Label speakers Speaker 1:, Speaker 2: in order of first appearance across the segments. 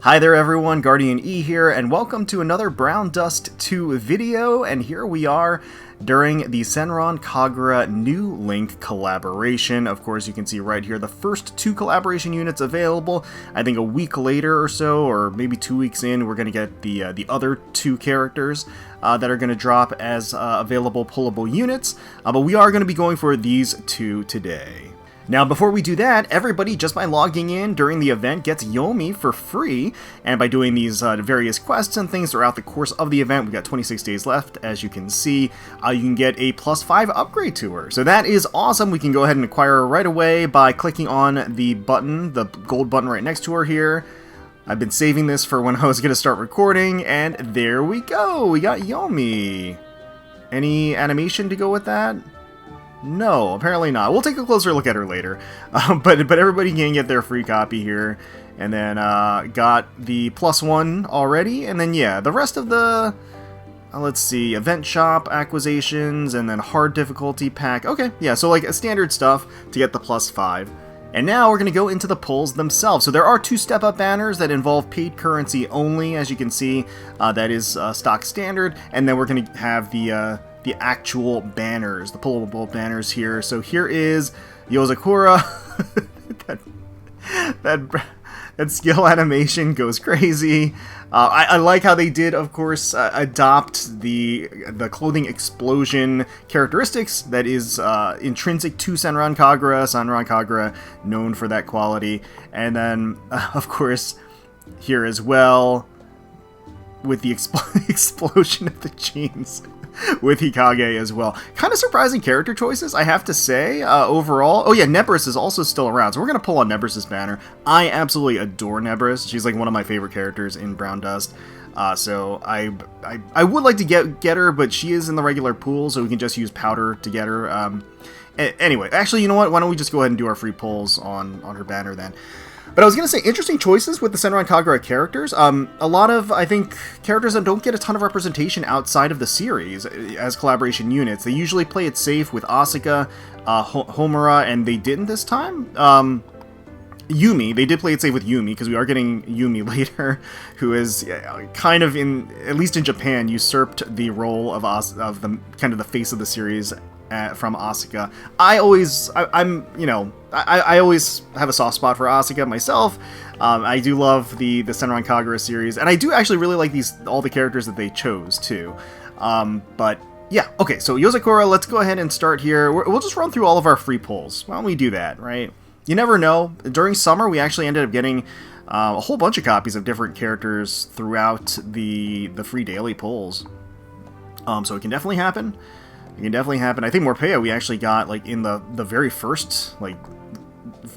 Speaker 1: Hi there everyone, GuardianE here, and welcome to another Brown Dust 2 video, and here we are during the Senran Kagura New Link collaboration. Of course, you can see right here the first 2 collaboration units available. I think a week later or so, or maybe 2 weeks in, we're going to get the other 2 characters that are going to drop as available pullable units, but we are going to be going for these 2 today. Now, before we do that, everybody, just by logging in during the event, gets Yomi for free, and by doing these various quests and things throughout the course of the event, we've got 26 days left, as you can see, you can get a +5 upgrade to her. So that is awesome. We can go ahead and acquire her right away by clicking on the button, the gold button right next to her here. I've been saving this for when I was going to start recording, and there we go! We got Yomi! Any animation to go with that? No, apparently not. We'll take a closer look at her later. But everybody can get their free copy here. And then got the +1 already. And then, yeah, the rest of the... let's see, event shop acquisitions and then hard difficulty pack. Okay, yeah, so like standard stuff to get the +5. And now we're going to go into the pulls themselves. So there are 2 step-up banners that involve paid currency only, as you can see. That is stock standard. And then we're going to have the actual banners, the pullable banners here. So here is Yozakura. that skill animation goes crazy. I like how they did, of course, adopt the clothing explosion characteristics that is intrinsic to Senran Kagura. Senran Kagura, known for that quality. And then, of course, here as well, with the explosion of the jeans. With Hikage as well. Kind of surprising character choices, I have to say, overall. Oh yeah, Nebris is also still around, so we're going to pull on Nebris' banner. I absolutely adore Nebris. She's like one of my favorite characters in Brown Dust. So I would like to get her, but she is in the regular pool, so we can just use powder to get her. Anyway, actually, you know what? Why don't we just go ahead and do our free pulls on her banner then? But I was going to say, interesting choices with the Senran Kagura characters. A lot of, I think, characters that don't get a ton of representation outside of the series as collaboration units. They usually play it safe with Asuka, Homura, and they didn't this time. Yomi, they did play it safe with Yomi, because we are getting Yomi later, who is kind of, at least in Japan, usurped the role of the kind of the face of the series from Asuka. I always have a soft spot for Asuka myself. I do love the Senran Kagura series, and I do actually really like all the characters that they chose too. But yeah, okay, so Yozakura, let's go ahead and start here. We'll just run through all of our free pulls. Why don't we do that, right? You never know. During summer, we actually ended up getting a whole bunch of copies of different characters throughout the free daily pulls. So it can definitely happen. It can definitely happen. I think Morpea we actually got like in the very first like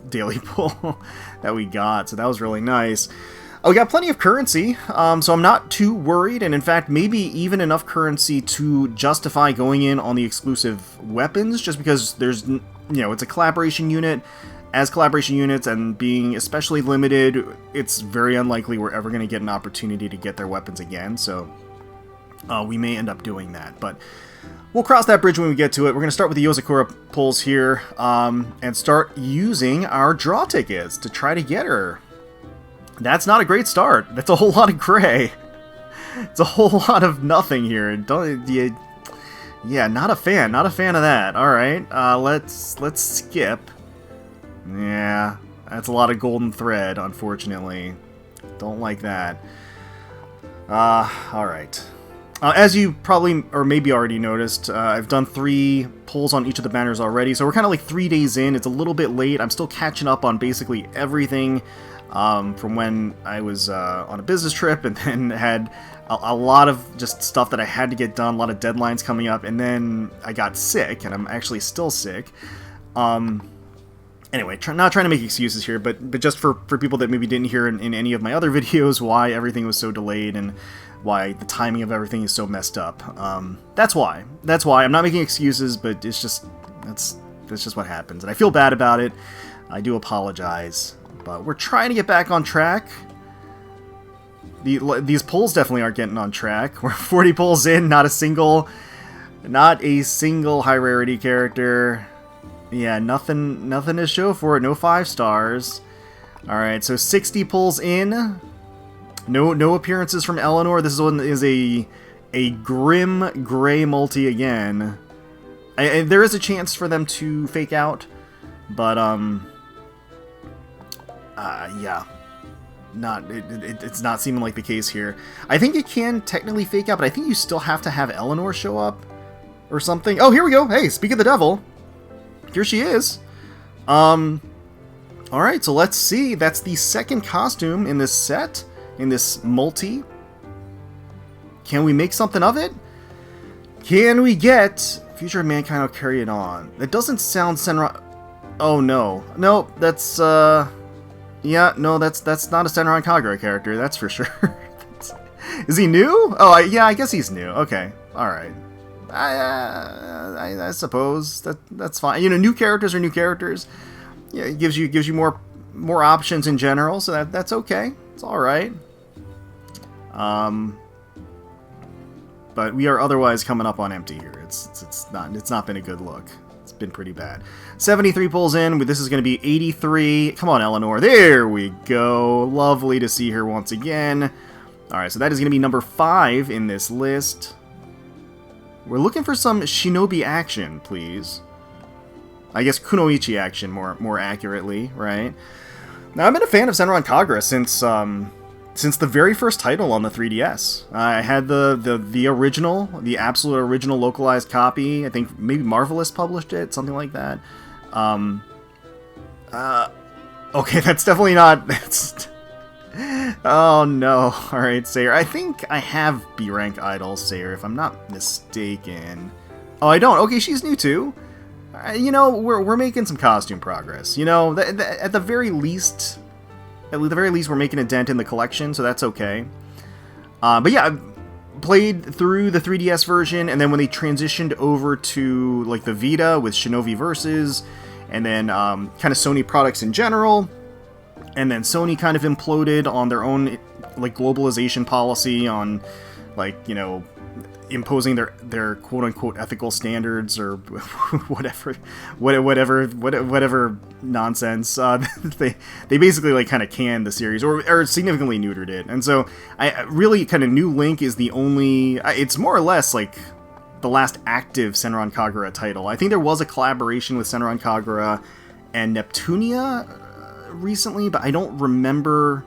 Speaker 1: daily pull that we got, so that was really nice. We got plenty of currency, so I'm not too worried, and in fact maybe even enough currency to justify going in on the exclusive weapons, just because there's, it's a collaboration unit. As collaboration units and being especially limited, it's very unlikely we're ever going to get an opportunity to get their weapons again, so we may end up doing that, but we'll cross that bridge when we get to it. We're going to start with the Yozakura pulls here, and start using our draw tickets to try to get her. That's not a great start. That's a whole lot of gray. It's a whole lot of nothing here. Yeah, not a fan. Not a fan of that. All right, let's skip. Yeah, that's a lot of golden thread, unfortunately. Don't like that. All right. As you probably, or maybe already noticed, I've done 3 pulls on each of the banners already, so we're kind of like 3 days in. It's a little bit late. I'm still catching up on basically everything from when I was on a business trip, and then had a lot of just stuff that I had to get done, a lot of deadlines coming up, and then I got sick, and I'm actually still sick. Anyway, not trying to make excuses here, but just for people that maybe didn't hear in any of my other videos why everything was so delayed and why the timing of everything is so messed up. That's why. I'm not making excuses, but it's just that's just what happens, and I feel bad about it. I do apologize, but we're trying to get back on track. These pulls definitely aren't getting on track. We're 40 pulls in, not a single high rarity character. Yeah, nothing to show for it. No 5 stars. Alright, so 60 pulls in. No appearances from Eleanor. This one is a grim gray multi again. There is a chance for them to fake out, but yeah, it's not seeming like the case here. I think it can technically fake out, but I think you still have to have Eleanor show up or something. Oh, here we go. Hey, speak of the devil, here she is. All right, so let's see. That's the second costume in this set, in this multi. Can we make something of it? Can we get Future of Mankind Will Carry It On? That doesn't sound Senran... Oh, no. No, that's, yeah, no, that's not a Senran Kagura character, that's for sure. Is he new? Oh, yeah, I guess he's new. Okay, alright. I suppose that's fine. You know, new characters are new characters. Yeah, it gives you more options in general, so that's okay. It's all right. But we are otherwise coming up on empty here. It's not been a good look. It's been pretty bad. 73 pulls in. This is going to be 83. Come on, Eleanor. There we go. Lovely to see her once again. All right, so that is going to be number 5 in this list. We're looking for some Shinobi action, please. I guess Kunoichi action, more accurately, right? Now, I've been a fan of Senran Kagura since the very first title on the 3DS. I had the original, the absolute original localized copy. I think maybe Marvelous published it, something like that. Okay, that's definitely not... That's... Oh no. Alright, Sayer. I think I have B-rank idol Sayer, if I'm not mistaken. Oh, I don't. Okay, she's new too. You know, we're making some costume progress. You know, at the very least, we're making a dent in the collection, so that's okay. But yeah, I played through the 3DS version, and then when they transitioned over to like the Vita with Shinobi Versus, and then kind of Sony products in general, and then Sony kind of imploded on their own like globalization policy on like, you know, imposing their quote-unquote ethical standards or whatever nonsense. They basically like kind of canned the series or significantly neutered it. And so I really kind of New Link is the only, it's more or less like the last active Senran Kagura title. I think there was a collaboration with Senran Kagura and Neptunia recently, but I don't remember.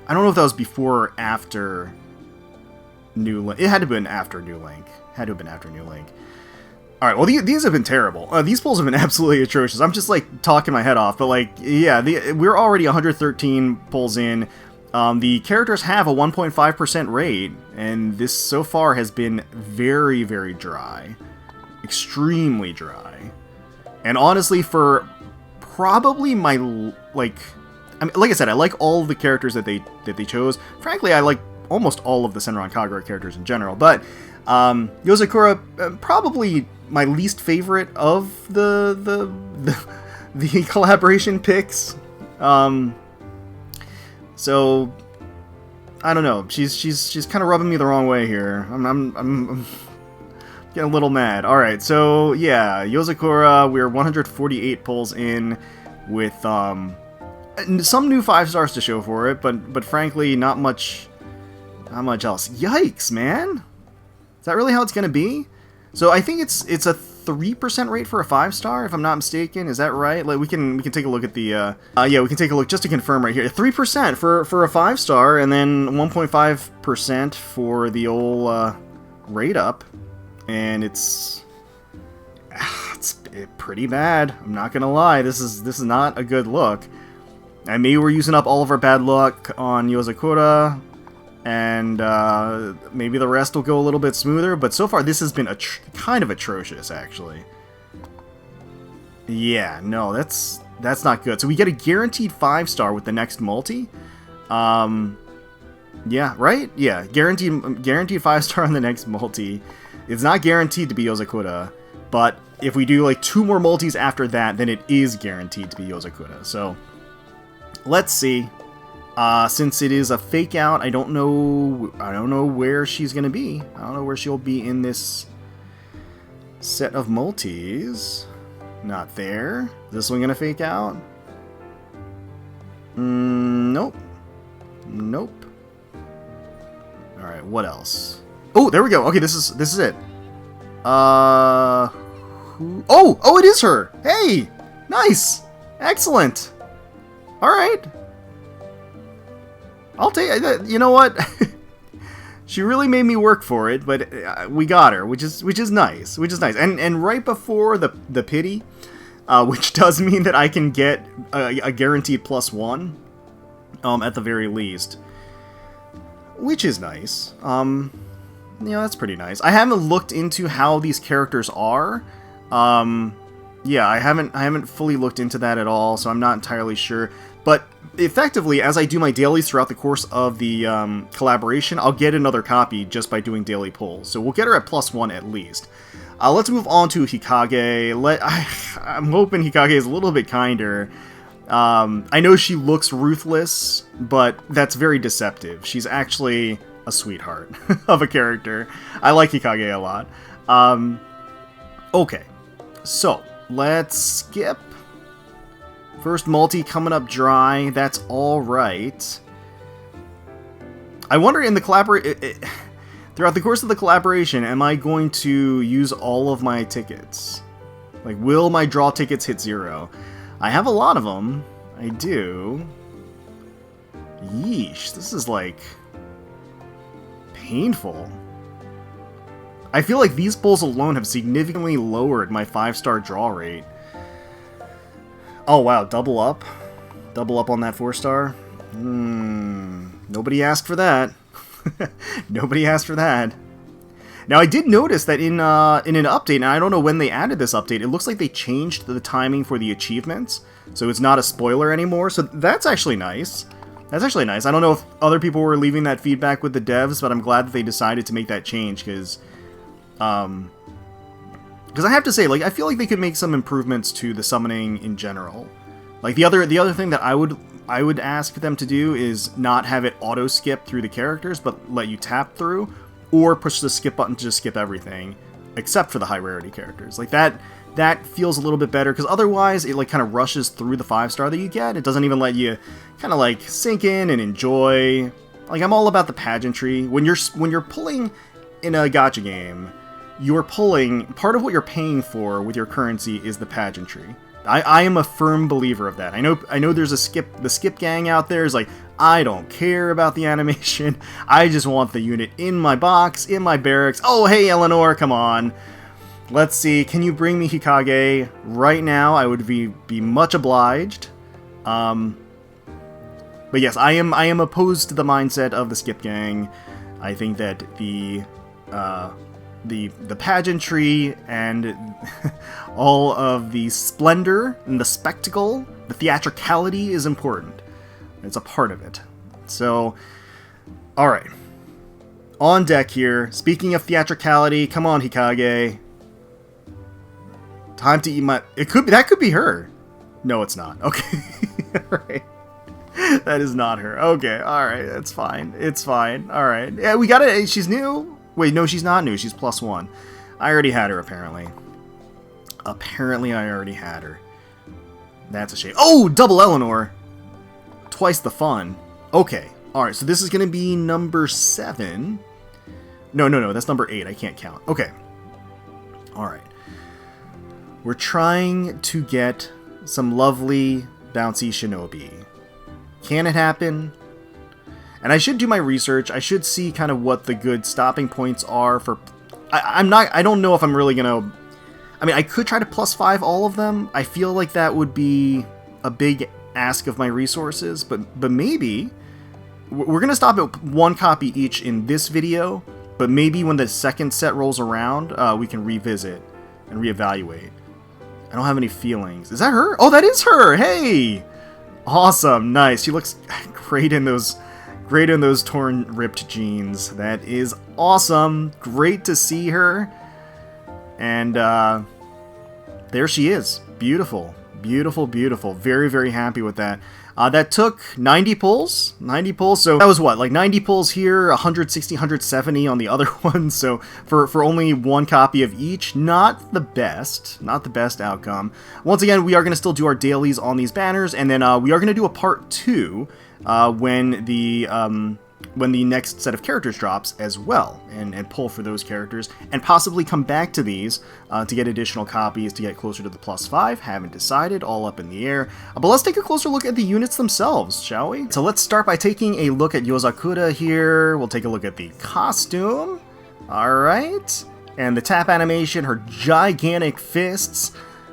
Speaker 1: I don't know if that was before or after New Link. It had to have been after New Link. Alright, well, these have been terrible. These pulls have been absolutely atrocious. I'm just, like, talking my head off. But, like, yeah, we're already 113 pulls in. The characters have a 1.5% rate. And this, so far, has been very, very dry. Extremely dry. And honestly, for probably my, like... I mean, like I said, I like all of the characters that they chose. Frankly, I like almost all of the Senran Kagura characters in general, but Yozakura, probably my least favorite of the collaboration picks. So I don't know. She's kind of rubbing me the wrong way here. I'm getting a little mad. All right, so yeah, Yozakura, we're 148 pulls in with some new 5 stars to show for it, but frankly, not much else. Yikes, man! Is that really how it's gonna be? So I think it's a 3% rate for a 5-star, if I'm not mistaken. Is that right? Like we can take a look at the yeah, we can take a look just to confirm right here. 3% for a 5-star, and then 1.5% for the old rate up, and it's pretty bad. I'm not gonna lie. This is not a good look. And maybe we're using up all of our bad luck on Yozakura, and maybe the rest will go a little bit smoother, but so far this has been kind of atrocious, actually. Yeah, no, that's not good. So we get a guaranteed 5-star with the next multi. Yeah, right? Yeah, guaranteed 5-star on the next multi. It's not guaranteed to be Yozakura, but if we do like 2 more multis after that, then it is guaranteed to be Yozakura. So let's see. Since it is a fake out, I don't know where she's gonna be. I don't know where she'll be in this set of multis. Not there. Is this one gonna fake out? Nope. Nope. Alright, what else? Oh, there we go. Okay, this is it. Oh, it is her! Hey! Nice! Excellent! Alright. I'll take it. You know what? She really made me work for it, but we got her, which is nice. And right before the pity, which does mean that I can get a guaranteed +1, at the very least. Which is nice. That's pretty nice. I haven't looked into how these characters are. Yeah, I haven't fully looked into that at all, so I'm not entirely sure. But effectively, as I do my dailies throughout the course of the collaboration, I'll get another copy just by doing daily pulls. So we'll get her at +1 at least. Let's move on to Hikage. I'm hoping Hikage is a little bit kinder. I know she looks ruthless, but that's very deceptive. She's actually a sweetheart of a character. I like Hikage a lot. Okay, so let's skip. First multi coming up dry. That's all right. I wonder in the throughout the course of the collaboration, am I going to use all of my tickets? Like, will my draw tickets hit 0? I have a lot of them. I do. Yeesh, this is like painful. I feel like these pulls alone have significantly lowered my 5-star draw rate. Oh wow, double up? Double up on that 4-star? Nobody asked for that. Nobody asked for that. Now I did notice that in an update, and I don't know when they added this update, it looks like they changed the timing for the achievements, so it's not a spoiler anymore, so that's actually nice. That's actually nice. I don't know if other people were leaving that feedback with the devs, but I'm glad that they decided to make that change, because I have to say, like, I feel like they could make some improvements to the summoning in general. Like, the other thing that I would ask them to do is not have it auto-skip through the characters, but let you tap through, or push the skip button to just skip everything, except for the high-rarity characters. Like, that feels a little bit better, because otherwise it, like, kind of rushes through the 5-star that you get. It doesn't even let you kind of, like, sink in and enjoy. Like, I'm all about the pageantry. When you're pulling in a gacha game, you're pulling, part of what you're paying for with your currency is the pageantry. I am a firm believer of that. I know there's the skip gang out there is like, I don't care about the animation. I just want the unit in my box, in my barracks. Oh, hey, Eleanor, come on. Let's see, can you bring me Hikage right now? I would be much obliged. But yes, I am opposed to the mindset of the skip gang. I think that the pageantry and all of the splendor and the spectacle, the theatricality is important. It's a part of it. So, alright. On deck here. Speaking of theatricality, come on, Hikage. Time to eat my... That could be her. No, it's not. Okay. Alright. That is not her. Okay, alright. That's fine. It's fine. Alright. Yeah, we got it. She's new. Wait, no, she's not new. She's +1. I already had her, apparently. Apparently, I already had her. That's a shame. Oh, double Eleanor! Twice the fun. Okay. Alright, so this is going to be number 7. No, that's number 8. I can't count. Okay. Alright. We're trying to get some lovely, bouncy Shinobi. Can it happen? And I should do my research. I should see kind of what the good stopping points are for... I don't know if I'm really gonna... I mean, I could try to +5 all of them. I feel like that would be a big ask of my resources, but maybe... We're gonna stop at 1 copy each in this video, but maybe when the second set rolls around, we can revisit and reevaluate. I don't have any feelings. Is that her? Oh, that is her! Hey! Awesome, nice. She looks great in those torn, ripped jeans. That is awesome. Great to see her. And there she is. Beautiful. Beautiful, beautiful. Very, very happy with that. That took 90 pulls. 90 pulls. So that was what? Like 90 pulls here, 160, 170 on the other one. So for only 1 copy of each, not the best. Not the best outcome. Once again, we are going to still do our dailies on these banners. And then we are going to do a part 2 when the next set of characters drops as well, and pull for those characters, and possibly come back to these to get additional copies to get closer to the +5. Haven't decided, all up in the air. But let's take a closer look at the units themselves, shall we? So let's start by taking a look at Yozakura here. We'll take a look at the costume. Alright. And the tap animation, her gigantic fists.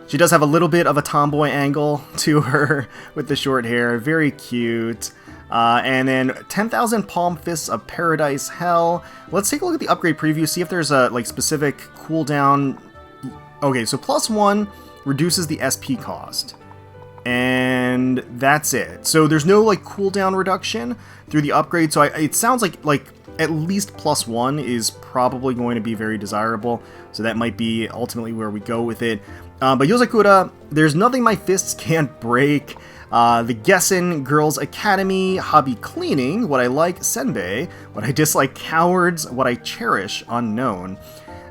Speaker 1: She does have a little bit of a tomboy angle to her with the short hair. Very cute. And then 10,000 Palm Fists of Paradise Hell. Let's take a look at the upgrade preview, see if there's a specific cooldown. Okay, so +1 reduces the SP cost. And that's it. So there's no cooldown reduction through the upgrade, so it sounds like at least +1 is probably going to be very desirable. So that might be ultimately where we go with it. But Yozakura, there's nothing my fists can't break. The Gessen Girls Academy, hobby cleaning, what I like, senbei, what I dislike, cowards, what I cherish, unknown.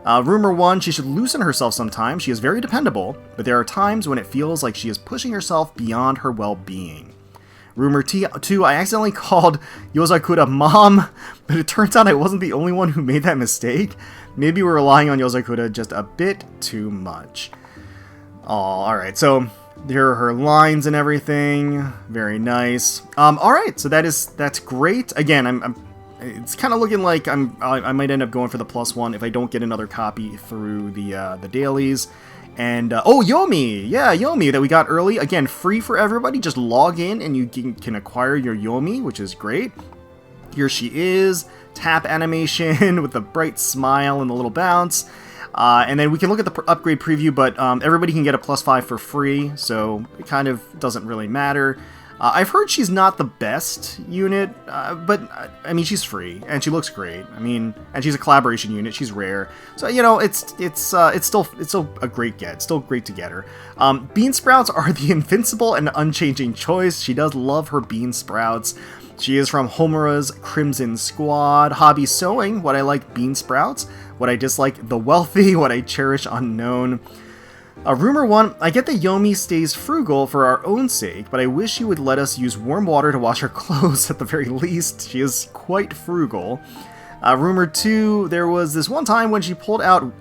Speaker 1: Rumor 1, she should loosen herself sometimes. She is very dependable, but there are times when it feels like she is pushing herself beyond her well-being. Rumor 2, I accidentally called Yozakura Mom, but it turns out I wasn't the only one who made that mistake. Maybe we're relying on Yozakura just a bit too much. Oh, alright, so there are her lines and everything. Very nice. Alright, so that's great. Again, it's kind of looking like I might end up going for the +1 if I don't get another copy through the dailies. And, oh, Yomi! Yeah, Yomi that we got early. Again, free for everybody. Just log in and you can acquire your Yomi, which is great. Here she is. Tap animation with the bright smile and the little bounce. And then we can look at the upgrade preview, but everybody can get a +5 for free, so it kind of doesn't really matter. I've heard she's not the best unit, but I mean, she's free and she looks great. I mean, and she's a collaboration unit. She's rare, so you know it's still a great get. It's still great to get her. Bean sprouts are the invincible and unchanging choice. She does love her bean sprouts. She is from Homura's Crimson Squad. Hobby sewing, what I like, bean sprouts. What I dislike, the wealthy. What I cherish, unknown. Rumor 1, I get that Yomi stays frugal for our own sake, but I wish you would let us use warm water to wash her clothes at the very least. She is quite frugal. Rumor 2, there was this one time when she pulled out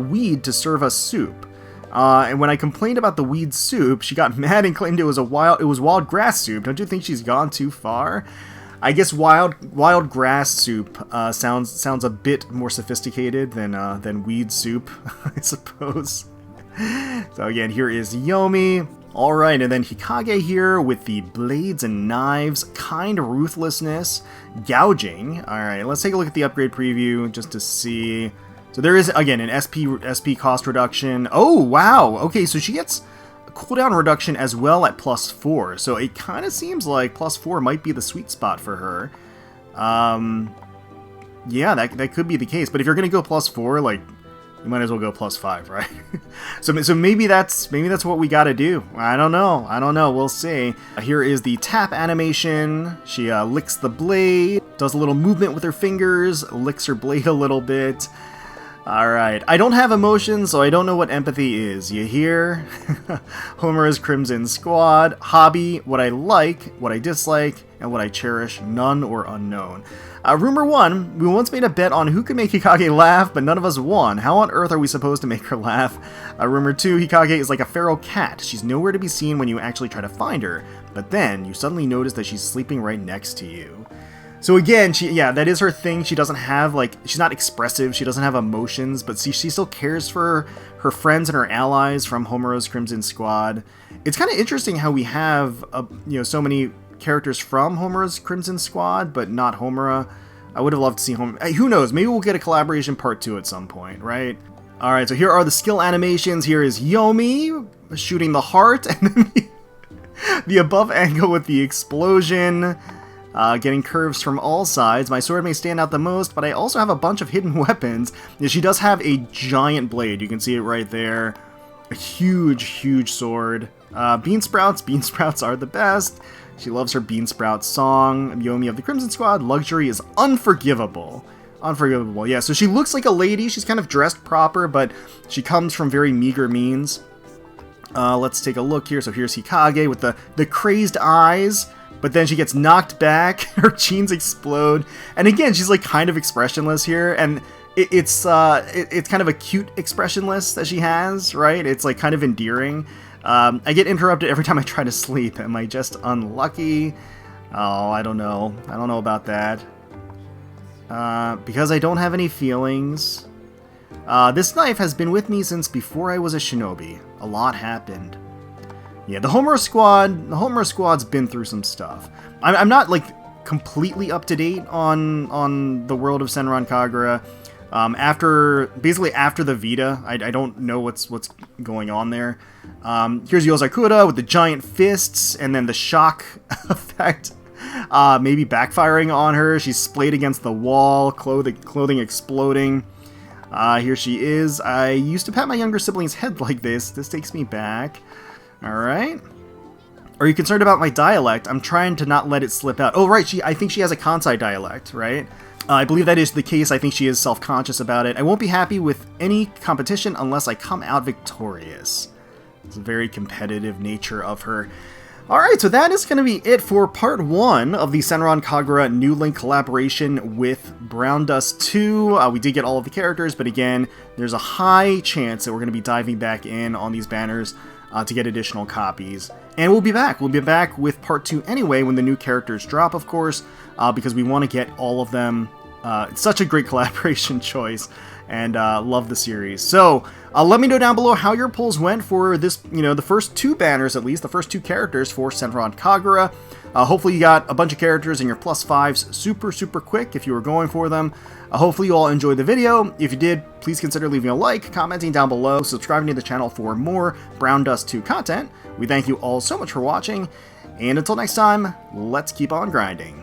Speaker 1: weed to serve us soup. And when I complained about the weed soup, she got mad and claimed it was wild grass soup. Don't you think she's gone too far? I guess wild grass soup sounds a bit more sophisticated than weed soup, I suppose. So again, here is Yomi. Alright, and then Hikage here with the blades and knives, kind ruthlessness, gouging. Alright, let's take a look at the upgrade preview just to see. So there is, again, an SP cost reduction. Oh, wow! Okay, so she gets a cooldown reduction as well at +4. So it kind of seems like +4 might be the sweet spot for her. Yeah, that could be the case. But if you're going to go +4, you might as well go +5, right? so maybe that's what we gotta do. I don't know. We'll see. Here is the tap animation. She licks the blade, does a little movement with her fingers, licks her blade a little bit. Alright, I don't have emotions, so I don't know what empathy is. You hear? Homura's Crimson Squad. Hobby, what I like, what I dislike, and what I cherish, none or unknown. Rumor 1, we once made a bet on who could make Hikage laugh, but none of us won. How on earth are we supposed to make her laugh? Rumor 2, Hikage is like a feral cat. She's nowhere to be seen when you actually try to find her, but then you suddenly notice that she's sleeping right next to you. So again, that is her thing. She doesn't have, she's not expressive, she doesn't have emotions, but she still cares for her friends and her allies from Homura's Crimson Squad. It's kind of interesting how we have, so many characters from Homura's Crimson Squad, but not Homura. I would have loved to see Homura. Who knows, maybe we'll get a collaboration part 2 at some point, right? Alright, so here are the skill animations. Here is Yomi shooting the heart, and then the above angle with the explosion. Getting curves from all sides. My sword may stand out the most, but I also have a bunch of hidden weapons. She does have a giant blade. You can see it right there. A huge sword. Bean sprouts are the best. She loves her bean sprout song. Yomi of the Crimson Squad. Luxury is unforgivable. Unforgivable, yeah. So she looks like a lady. She's kind of dressed proper, but she comes from very meager means. Let's take a look here. So here's Hikage with the crazed eyes. but then she gets knocked back, her jeans explode, and again, she's like kind of expressionless here, and it's kind of a cute expressionless that she has, right? It's like kind of endearing. I get interrupted every time I try to sleep. Am I just unlucky? Oh, I don't know. I don't know about that. Because I don't have any feelings. This knife has been with me since before I was a shinobi. A lot happened. Yeah, the Homer Squad's been through some stuff. I'm not, like, completely up to date on the world of Senran Kagura. Basically after the Vita, I don't know what's going on there. Here's Yozakura with the giant fists, and then the shock effect maybe backfiring on her. She's splayed against the wall, clothing exploding. Here she is. I used to pat my younger sibling's head like this. This takes me back. Alright. Are you concerned about my dialect? I'm trying to not let it slip out. Oh, right, I think she has a Kansai dialect, right? I believe that is the case. I think she is self-conscious about it. I won't be happy with any competition unless I come out victorious. It's a very competitive nature of her. Alright, so that is going to be it for part 1 of the Senran Kagura New Link collaboration with Brown Dust 2. We did get all of the characters, but again, there's a high chance that we're going to be diving back in on these banners to get additional copies. And we'll be back. We'll be back with part 2 anyway when the new characters drop, of course, because we want to get all of them. It's such a great collaboration choice, and love the series. So let me know down below how your polls went for this, the first 2 banners, at least, the first 2 characters for Senran Kagura. Hopefully you got a bunch of characters in your +5s super quick if you were going for them. Hopefully you all enjoyed the video. If you did, please consider leaving a like, commenting down below, subscribing to the channel for more Brown Dust 2 content. We thank you all so much for watching, and until next time, let's keep on grinding.